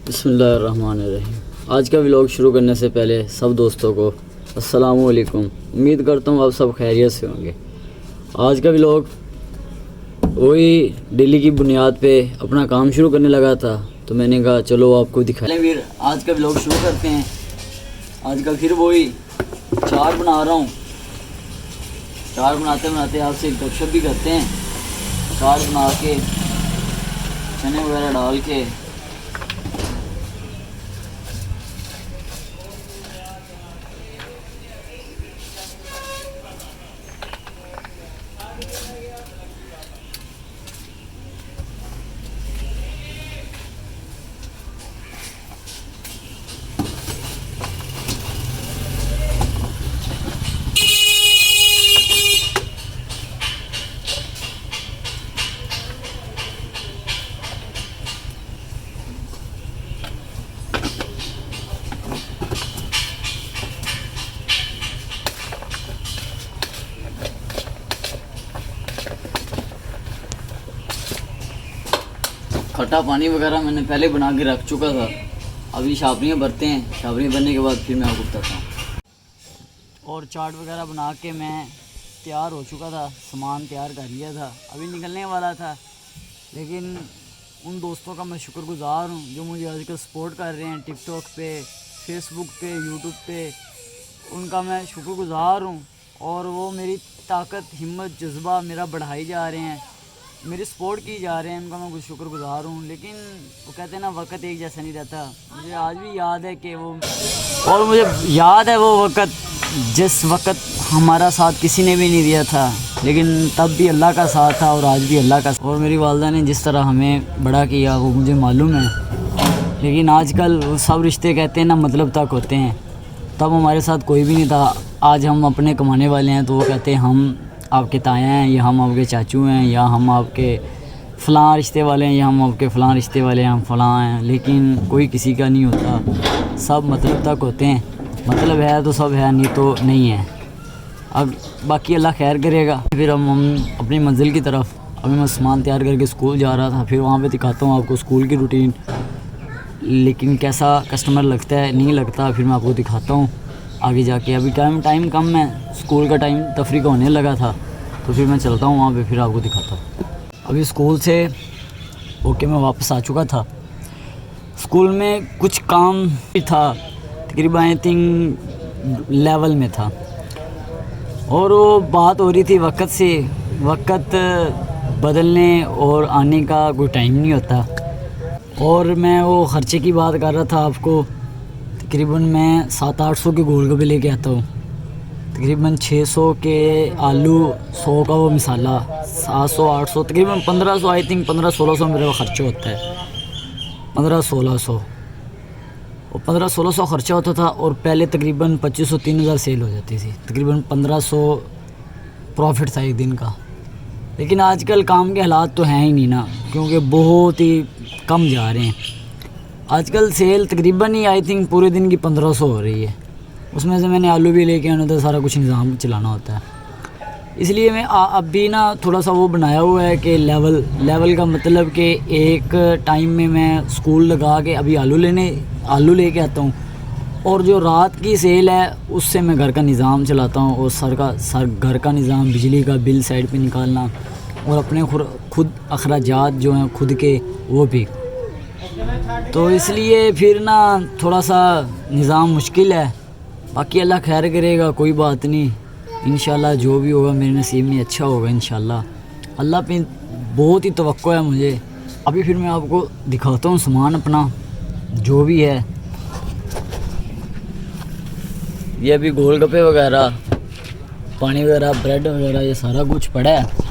बिस्मिल्लाहिर्रहमानिर्रहीम। आज का व्लॉग शुरू करने से पहले सब दोस्तों को अस्सलामु अलैकुम। उम्मीद करता हूँ आप सब खैरियत से होंगे। आज का व्लॉग वही डेली की बुनियाद पे अपना काम शुरू करने लगा था, तो मैंने कहा चलो आपको दिखाएं। फिर आज का व्लॉग शुरू करते हैं। आज का फिर वही चाट बना रहा हूँ। चाट बनाते बनाते आपसे एक गपशप भी करते हैं। चाट बना के चने वगैरह डाल के खट्टा पानी वगैरह मैंने पहले बना के रख चुका था। अभी शापरियाँ भरते हैं। शापरियाँ भरने के बाद फिर मैं आपको बताता हूँ। और चाट वगैरह बना के मैं तैयार हो चुका था, सामान तैयार कर लिया था, अभी निकलने वाला था। लेकिन उन दोस्तों का मैं शुक्रगुज़ार हूँ जो मुझे आजकल सपोर्ट कर रहे हैं टिकटॉक पे, फेसबुक पे, यूट्यूब पे। उनका मैं शुक्रगुज़ार हूँ और वो मेरी ताकत, हिम्मत, जज्बा मेरा बढ़ाई जा रहे हैं, मेरी सपोर्ट की जा रहे हैं। उनका मैं कुछ शुक्रगुज़ार हूँ। लेकिन वो कहते हैं ना, वक्त एक जैसा नहीं रहता। मुझे आज भी याद है कि मुझे याद है वो वक्त जिस वक्त हमारा साथ किसी ने भी नहीं दिया था, लेकिन तब भी अल्लाह का साथ था और आज भी अल्लाह का। और मेरी वालदा ने जिस तरह हमें बड़ा किया वो मुझे मालूम है। लेकिन आजकल वो सब रिश्ते कहते हैं ना मतलब तक होते हैं। तब हमारे साथ कोई भी नहीं था। आज हम अपने कमाने वाले हैं तो वो कहते हैं हम आपके ताया हैं, या हम आपके चाचू हैं, या हम आपके फ़लाँ रिश्ते वाले हैं, या हम आपके फ़लाँ रिश्ते वाले हैं, हम फ़लाँ हैं। लेकिन कोई किसी का नहीं होता, सब मतलब तक होते हैं। मतलब है तो सब है, नहीं तो नहीं है। अब बाकी अल्लाह खैर करेगा। फिर हम अपनी मंजिल की तरफ, अभी मैं सामान तैयार करके स्कूल जा रहा था। फिर वहाँ पे दिखाता हूँ आपको स्कूल की रूटीन। लेकिन कैसा कस्टमर लगता है नहीं लगता फिर मैं आपको दिखाता हूँ आगे जाके। अभी टाइम कम है, स्कूल का टाइम तफरी का होने लगा था, तो फिर मैं चलता हूँ वहाँ पे, फिर आपको दिखाता हूँ। अभी स्कूल से होके मैं वापस आ चुका था। स्कूल में कुछ काम भी था, तकरीबन आई थिंक लेवल में था, और वो बात हो रही थी वक्त से। वक्त बदलने और आने का कोई टाइम नहीं होता। और मैं वो ख़र्चे की बात कर रहा था आपको। तकरीबन मैं 700-800 के गोलगप्पे लेके आता हूँ, तकरीबन 600 के आलू, 100 का वो मसाला, 700-800 तकरीबन 1500, आई थिंक 1500-1600 मेरा ख़र्चा होता है। 1500-1600 और 1500-1600 ख़र्चा होता था। और पहले तकरीबन 2500-3000 सेल हो जाती थी, तकरीबन 1500 प्रॉफिट था एक दिन का। लेकिन आजकल काम के हालात तो हैं ही नहीं ना, क्योंकि बहुत ही कम जा रहे हैं। आजकल सेल तकरीबन ही आई थिंक पूरे दिन की 1500 हो रही है। उसमें से मैंने आलू भी लेके आना था, सारा कुछ निज़ाम चलाना होता है। इसलिए मैं अब भी ना थोड़ा सा वो बनाया हुआ है कि लेवल का मतलब कि एक टाइम में मैं स्कूल लगा के अभी आलू लेके आता हूँ, और जो रात की सेल है उससे मैं घर का निज़ाम चलाता हूँ। और घर का निज़ाम, बिजली का बिल साइड पे निकालना, और अपने खुद अखराजात जो हैं खुद के, वो भी। तो इसलिए फिर ना थोड़ा सा निज़ाम मुश्किल है। बाकी अल्लाह खैर करेगा, कोई बात नहीं। इंशाल्लाह जो भी होगा मेरे नसीब में अच्छा होगा इंशाल्लाह। अल्लाह पे बहुत ही तवक्को है मुझे। अभी फिर मैं आपको दिखाता हूँ सामान अपना जो भी है। ये अभी गोलगप्पे वगैरह, पानी वगैरह, ब्रेड वगैरह, ये सारा कुछ पड़ा है।